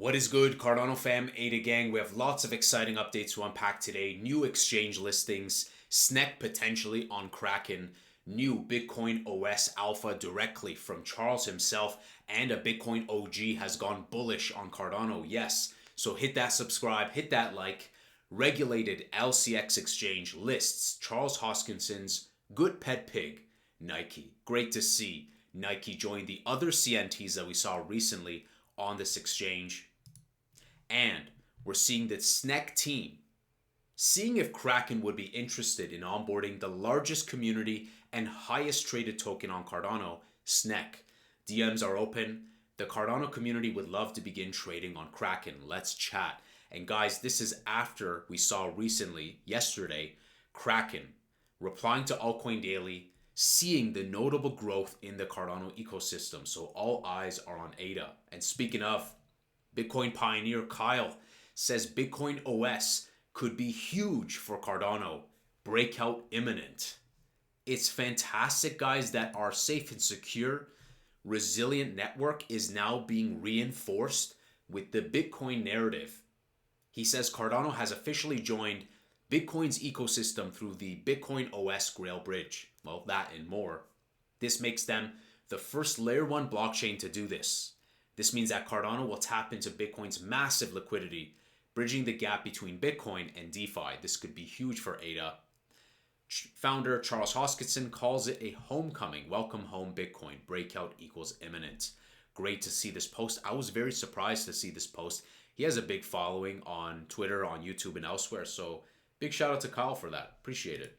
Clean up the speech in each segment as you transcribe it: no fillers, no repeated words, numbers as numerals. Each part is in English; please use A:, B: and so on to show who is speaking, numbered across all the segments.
A: What is good, Cardano fam, ADA gang? We have lots of exciting updates to unpack today. New exchange listings, SNEK potentially on Kraken, new BitcoinOS alpha directly from Charles himself, and a Bitcoin OG has gone bullish on Cardano. Yes, so hit that subscribe, hit that like. Regulated LCX Exchange lists Charles Hoskinson's good pet pig, Nike. Great to see Nike join the other CNTs that we saw recently on this exchange. And we're seeing the SNEK team seeing if Kraken would be interested in onboarding the largest community and highest traded token on Cardano, SNEK. DMs are open. The Cardano community would love to begin trading on Kraken. Let's chat. And guys, this is after we saw recently, yesterday, Kraken replying to Altcoin Daily, seeing the notable growth in the Cardano ecosystem. So all eyes are on ADA. And speaking of, Bitcoin Pioneer Kyle says BitcoinOS could be huge for Cardano. Breakout imminent. It's fantastic, guys, that our safe and secure, resilient network is now being reinforced with the Bitcoin narrative. He says Cardano has officially joined Bitcoin's ecosystem through the BitcoinOS Grail bridge. Well, that and more. This makes them the first layer 1 blockchain to do this. This means that Cardano will tap into Bitcoin's massive liquidity, bridging the gap between Bitcoin and DeFi. This could be huge for ADA. Founder Charles Hoskinson calls it a homecoming. Welcome home, Bitcoin. Breakout equals imminent. Great to see this post. I was very surprised to see this post. He has a big following on Twitter, on YouTube, and elsewhere. So big shout out to Kyle for that. Appreciate it.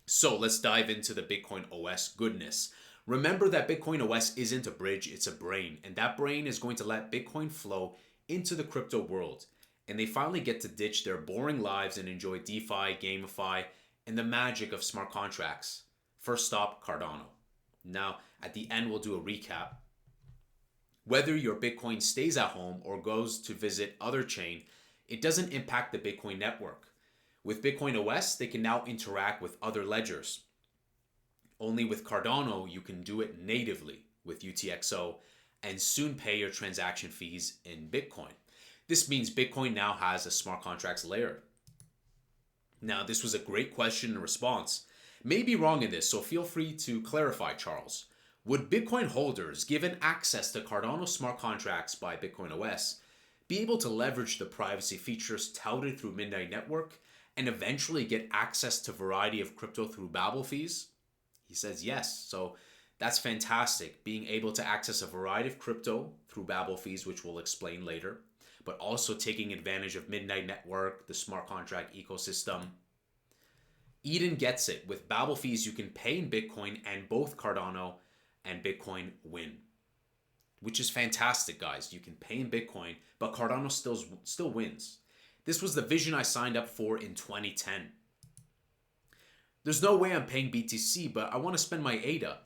A: So let's dive into the BitcoinOS goodness. Remember that BitcoinOS isn't a bridge, it's a brain. And that brain is going to let Bitcoin flow into the crypto world. And they finally get to ditch their boring lives and enjoy DeFi, GameFi, and the magic of smart contracts. First stop, Cardano. Now, at the end, we'll do a recap. Whether your Bitcoin stays at home or goes to visit other chain, it doesn't impact the Bitcoin network. With BitcoinOS, they can now interact with other ledgers. Only with Cardano, you can do it natively with UTXO and soon pay your transaction fees in Bitcoin. This means Bitcoin now has a smart contracts layer. Now, this was a great question and response. May be wrong in this, so feel free to clarify, Charles. Would Bitcoin holders given access to Cardano smart contracts by BitcoinOS be able to leverage the privacy features touted through Midnight Network and eventually get access to a variety of crypto through Babel fees? He says yes. So that's fantastic, being able to access a variety of crypto through Babel fees, which we'll explain later, but also taking advantage of Midnight Network, the smart contract ecosystem. Eden gets it. With Babel fees, you can pay in Bitcoin and both Cardano and Bitcoin win, which is fantastic, guys. You can pay in Bitcoin, but Cardano still wins. This was the vision I signed up for in 2010. There's no way I'm paying BTC, but I want to spend my ADA.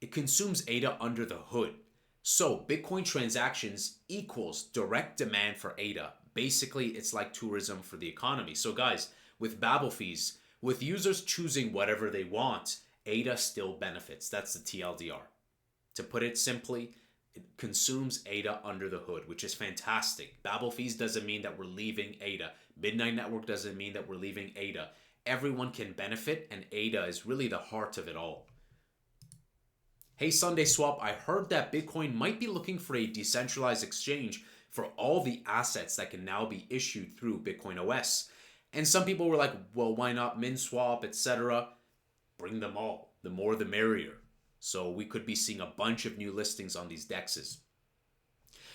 A: It consumes ADA under the hood. So Bitcoin transactions equals direct demand for ADA. Basically, it's like tourism for the economy. So guys, with Babel fees, with users choosing whatever they want, ADA still benefits. That's the TLDR. To put it simply, it consumes ADA under the hood, which is fantastic. Babel fees doesn't mean that we're leaving ADA. Midnight Network doesn't mean that we're leaving ADA. Everyone can benefit, and ADA is really the heart of it all. Hey Sunday Swap, I heard that Bitcoin might be looking for a decentralized exchange for all the assets that can now be issued through BitcoinOS. And some people were like, well, why not MinSwap, etc.? Bring them all. The more the merrier. So we could be seeing a bunch of new listings on these dexes.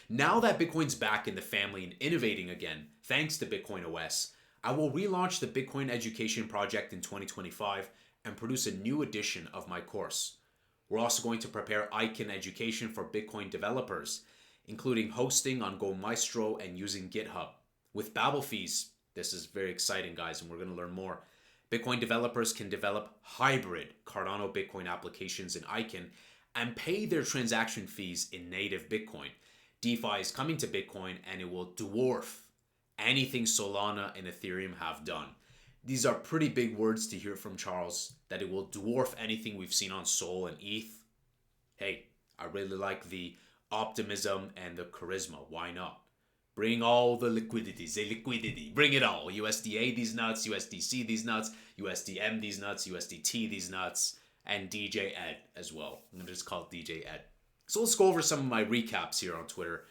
A: Now that Bitcoin's back in the family and innovating again, thanks to BitcoinOS, I will relaunch the Bitcoin Education Project in 2025 and produce a new edition of my course. We're also going to prepare Aiken education for Bitcoin developers, including hosting on Go Maestro and using GitHub. With Babel fees, this is very exciting, guys, and we're going to learn more. Bitcoin developers can develop hybrid Cardano Bitcoin applications in Aiken and pay their transaction fees in native Bitcoin. DeFi is coming to Bitcoin and it will dwarf anything Solana and Ethereum have done. These are pretty big words to hear from Charles, that it will dwarf anything we've seen on Sol and ETH. Hey, I really like the optimism and the charisma. Why not? Bring all the liquidities, the liquidity, bring it all. USDA these nuts, USDC these nuts, USDM these nuts, USDT these nuts, and DJ Ed as well. I'm gonna just call it DJ Ed. So let's go over some of my recaps here on Twitter.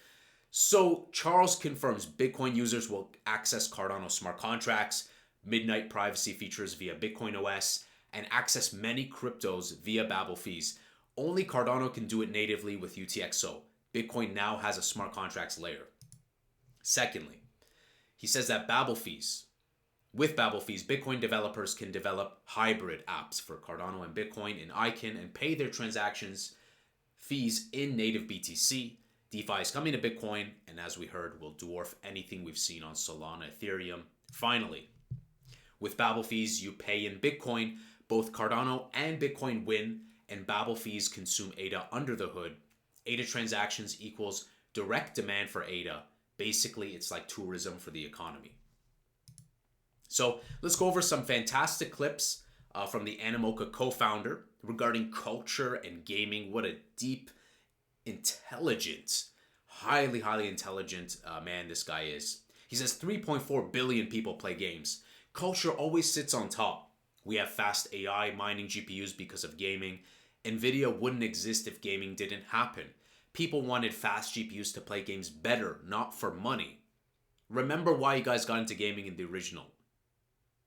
A: So Charles confirms Bitcoin users will access Cardano smart contracts, midnight privacy features via BitcoinOS, and access many cryptos via Babel fees. Only Cardano can do it natively with UTXO. Bitcoin now has a smart contracts layer. Secondly, he says that with Babel fees, Bitcoin developers can develop hybrid apps for Cardano and Bitcoin in Aiken and pay their transactions fees in native BTC. DeFi is coming to Bitcoin, and as we heard, will dwarf anything we've seen on Solana, Ethereum. Finally, with Babel fees, you pay in Bitcoin. Both Cardano and Bitcoin win, and Babel fees consume ADA under the hood. ADA transactions equals direct demand for ADA. Basically, it's like tourism for the economy. So let's go over some fantastic clips from the Animoca Co-Founder regarding culture and gaming. What a deep, intelligent, highly intelligent man this guy is. He says 3.4 billion people play games. Culture always sits on top. We have fast AI mining GPUs because of gaming. NVIDIA wouldn't exist if gaming didn't happen. People wanted fast GPUs to play games better, not for money. Remember why you guys got into gaming in the original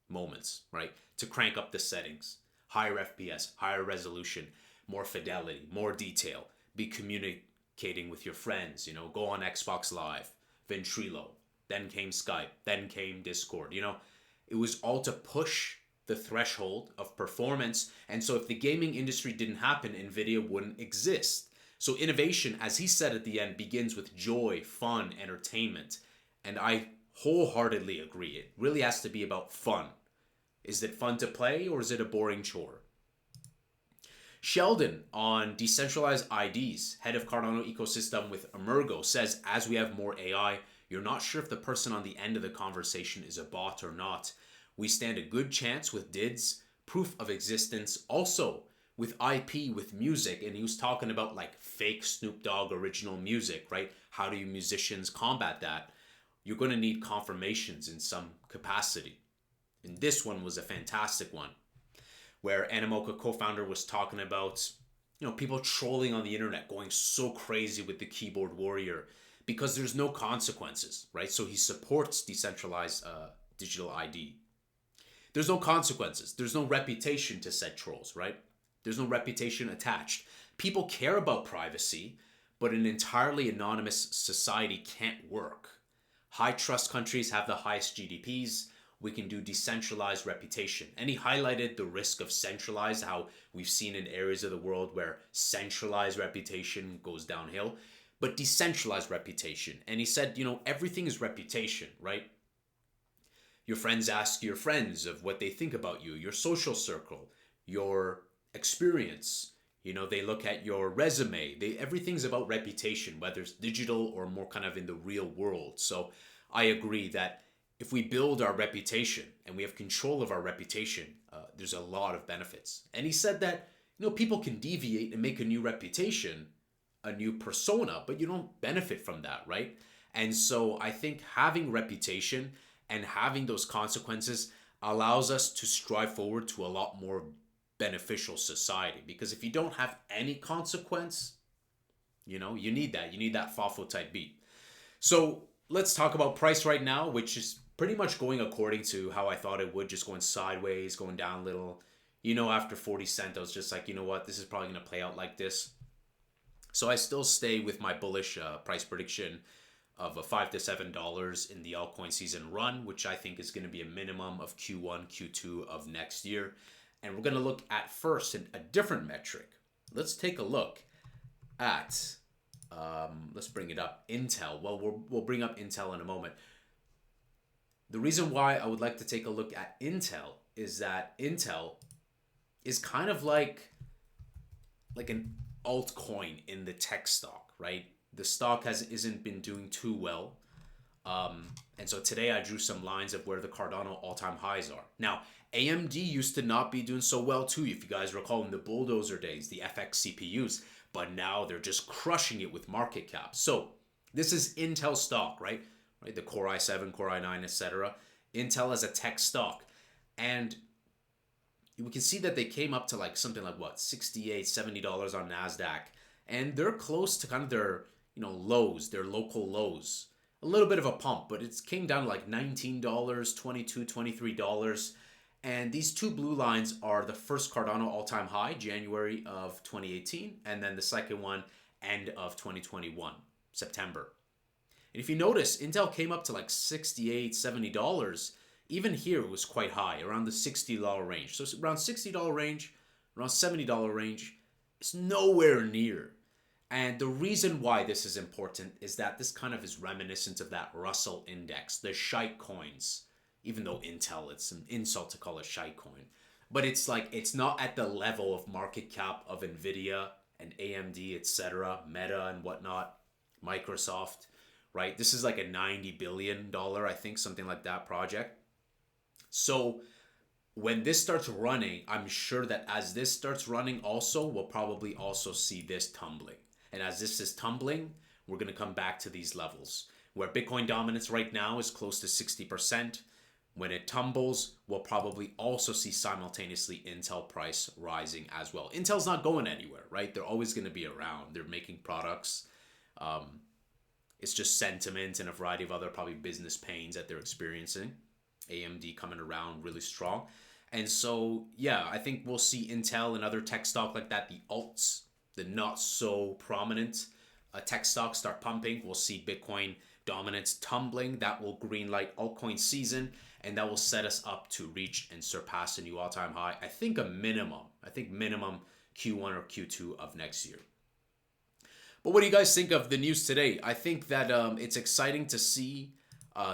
A: moments, right? To crank up the settings, higher FPS, higher resolution, more fidelity, more detail, be communicating with your friends, go on Xbox Live, Ventrilo, then came Skype, then came Discord, it was all to push the threshold of performance. And so if the gaming industry didn't happen, NVIDIA wouldn't exist. So innovation, as he said at the end, begins with joy, fun, entertainment. And I wholeheartedly agree. It really has to be about fun. Is it fun to play or is it a boring chore? Sheldon on decentralized IDs, head of Cardano ecosystem with EMURGO, says as we have more AI, you're not sure if the person on the end of the conversation is a bot or not. We stand a good chance with DIDs, proof of existence, also with IP, with music. And he was talking about like fake Snoop Dogg original music, right? How do you musicians combat that? You're going to need confirmations in some capacity. And this one was a fantastic one, where Animoca Co-Founder was talking about, people trolling on the internet, going so crazy with the keyboard warrior because there's no consequences, right? So he supports decentralized digital ID. There's no consequences. There's no reputation to said trolls, right? There's no reputation attached. People care about privacy, but an entirely anonymous society can't work. High trust countries have the highest GDPs. We can do decentralized reputation. And he highlighted the risk of centralized, how we've seen in areas of the world where centralized reputation goes downhill, but decentralized reputation. And he said, everything is reputation, right? Your friends ask your friends of what they think about you, your social circle, your experience. They look at your resume. Everything's about reputation, whether it's digital or more kind of in the real world. So I agree that if we build our reputation and we have control of our reputation, there's a lot of benefits. And he said that, people can deviate and make a new reputation, a new persona, but you don't benefit from that, right? And so I think having reputation and having those consequences allows us to strive forward to a lot more beneficial society. Because if you don't have any consequence, you need that. You need that FOFO type beat. So let's talk about price right now, which is pretty much going according to how I thought it would, just going sideways, going down a little. After 40 cents, I was just like, what, this is probably going to play out like this. So I still stay with my bullish price prediction of $5 to $7 in the altcoin season run, which I think is going to be a minimum of Q1, Q2 of next year. And we're going to look at first a different metric. Let's take a look at, let's bring it up, Intel. Well, we'll bring up Intel in a moment. The reason why I would like to take a look at Intel is that Intel is kind of like an altcoin in the tech stock, right? The stock isn't been doing too well. And so today I drew some lines of where the Cardano all-time highs are. Now, AMD used to not be doing so well too, if you guys recall in the bulldozer days, the FX CPUs, but now they're just crushing it with market cap. So this is Intel stock, right? right? The Core i7, Core i9, etc. Intel as a tech stock. And we can see that they came up to like something like what, $68, $70 on NASDAQ. And they're close to kind of their, lows, their local lows. A little bit of a pump, but it came down to like $19, $22, $23. And these two blue lines are the first Cardano all-time high, January of 2018, and then the second one, end of 2021, September. And if you notice, Intel came up to like $68, $70. Even here, it was quite high, around the $60 range. So it's around $60 range, around $70 range. It's nowhere near. And the reason why this is important is that this kind of is reminiscent of that Russell index, the shite coins. Even though Intel, it's an insult to call it shite coin. But it's like, it's not at the level of market cap of NVIDIA and AMD, etc., Meta and whatnot, Microsoft, right? This is like a $90 billion, I think, something like that project. So when this starts running, I'm sure that as this starts running also, we'll probably also see this tumbling. And as this is tumbling, we're going to come back to these levels where Bitcoin dominance right now is close to 60%. When it tumbles, we'll probably also see simultaneously Intel price rising as well. Intel's not going anywhere, right? They're always going to be around. They're making products. It's just sentiment and a variety of other probably business pains that they're experiencing. AMD coming around really strong. And so, yeah, I think we'll see Intel and other tech stock like that, the alts, the not so prominent tech stocks start pumping. We'll see Bitcoin dominance tumbling. That will greenlight altcoin season, and that will set us up to reach and surpass a new all-time high. I think minimum Q1 or Q2 of next year. But what do you guys think of the news today? I think that it's exciting to see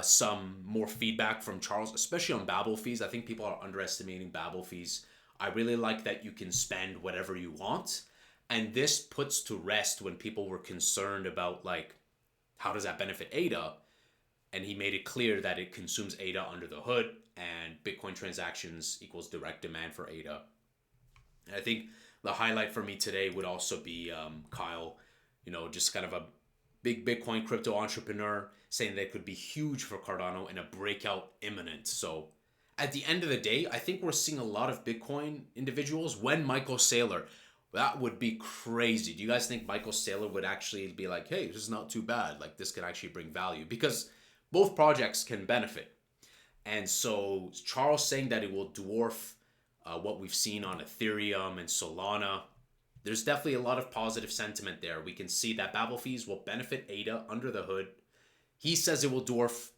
A: some more feedback from Charles, especially on Babel fees. I think people are underestimating Babel fees. I really like that you can spend whatever you want. And this puts to rest when people were concerned about, like, how does that benefit ADA? And he made it clear that it consumes ADA under the hood, and Bitcoin transactions equals direct demand for ADA. And I think the highlight for me today would also be Kyle, just kind of a big Bitcoin crypto entrepreneur saying that it could be huge for Cardano and a breakout imminent. So at the end of the day, I think we're seeing a lot of Bitcoin individuals. When Michael Saylor, that would be crazy. Do you guys think Michael Saylor would actually be like, hey, this is not too bad. Like, this could actually bring value? Because both projects can benefit. And so Charles saying that it will dwarf what we've seen on Ethereum and Solana, there's definitely a lot of positive sentiment there. We can see that Babel fees will benefit ADA under the hood. He says it will dwarf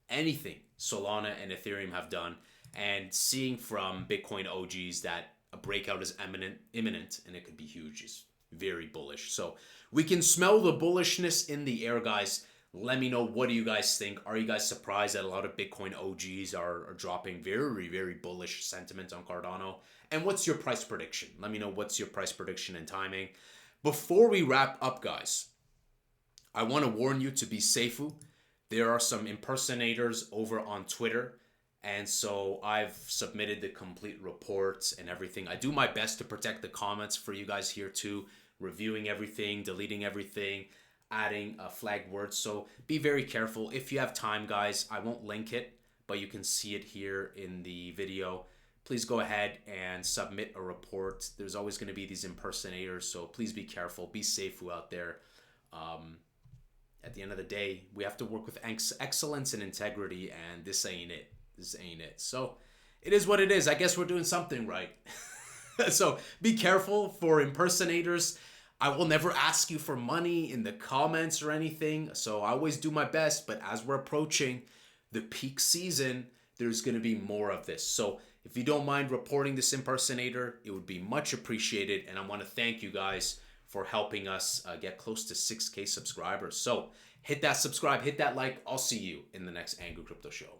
A: anything Solana and Ethereum have done. And seeing from Bitcoin OGs that a breakout is imminent, and it could be huge, is very bullish. So we can smell the bullishness in the air, guys. Let me know, what do you guys think? Are you guys surprised that a lot of Bitcoin OGs are dropping very, very bullish sentiment on Cardano? And what's your price prediction? Let me know what's your price prediction and timing. Before we wrap up, guys, I want to warn you to be safe. There are some impersonators over on Twitter. And so I've submitted the complete reports and everything. I do my best to protect the comments for you guys here too, reviewing everything, deleting everything, adding flagged words. So be very careful. If you have time, guys, I won't link it, but you can see it here in the video. Please go ahead and submit a report. There's always going to be these impersonators, so please be careful. Be safe out there. At the end of the day, we have to work with excellence and integrity, and this ain't it. This ain't it. So it is what it is. I guess we're doing something right. So be careful for impersonators. I will never ask you for money in the comments or anything. So I always do my best. But as we're approaching the peak season, there's going to be more of this. So if you don't mind reporting this impersonator, it would be much appreciated. And I want to thank you guys for helping us get close to 6K subscribers. So hit that subscribe, hit that like. I'll see you in the next Angry Crypto Show.